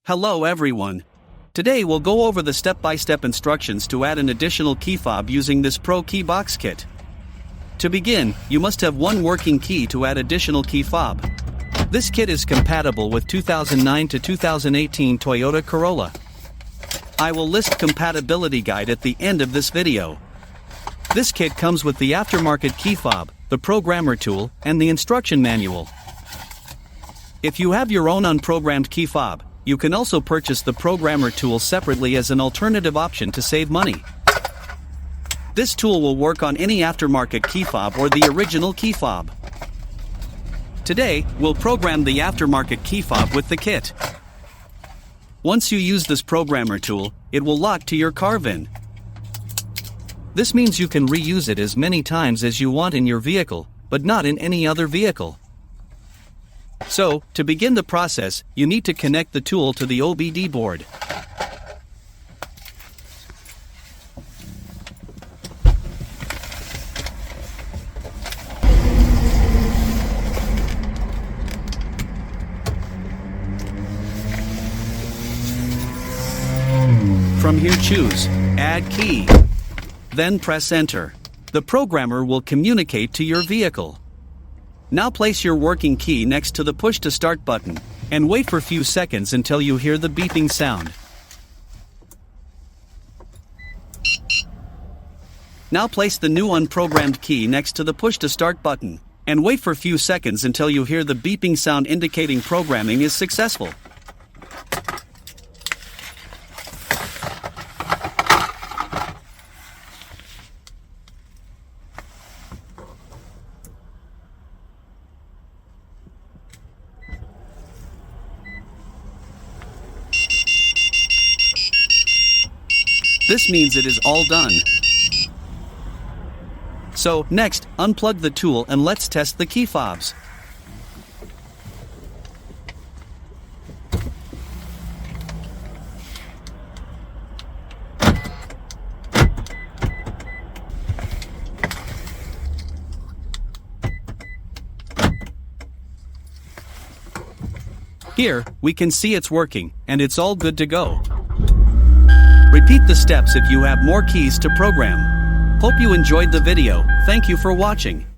Hello everyone. Today we'll go over the step-by-step instructions to add an additional key fob using this ProKeyBox kit. To begin, you must have one working key to add additional key fob. This kit is compatible with 2009 to 2018 Toyota Corolla. I will list compatibility guide at the end of this video. This kit comes with the aftermarket key fob, the programmer tool, and the instruction manual. If you have your own unprogrammed key fob, you can also purchase the programmer tool separately as an alternative option to save money. This tool will work on any aftermarket key fob or the original key fob. Today, we'll program the aftermarket key fob with the kit. Once you use this programmer tool, it will lock to your car VIN. This means you can reuse it as many times as you want in your vehicle, but not in any other vehicle. So, to begin the process, you need to connect the tool to the OBD board. From here choose Add Key. Then press Enter. The programmer will communicate to your vehicle. Now place your working key next to the push to start button, and wait for a few seconds until you hear the beeping sound. Now place the new unprogrammed key next to the push to start button, and wait for a few seconds until you hear the beeping sound indicating programming is successful. This means it is all done. So, next, unplug the tool and let's test the key fobs. Here, we can see it's working, and it's all good to go. Repeat the steps if you have more keys to program. Hope you enjoyed the video. Thank you for watching.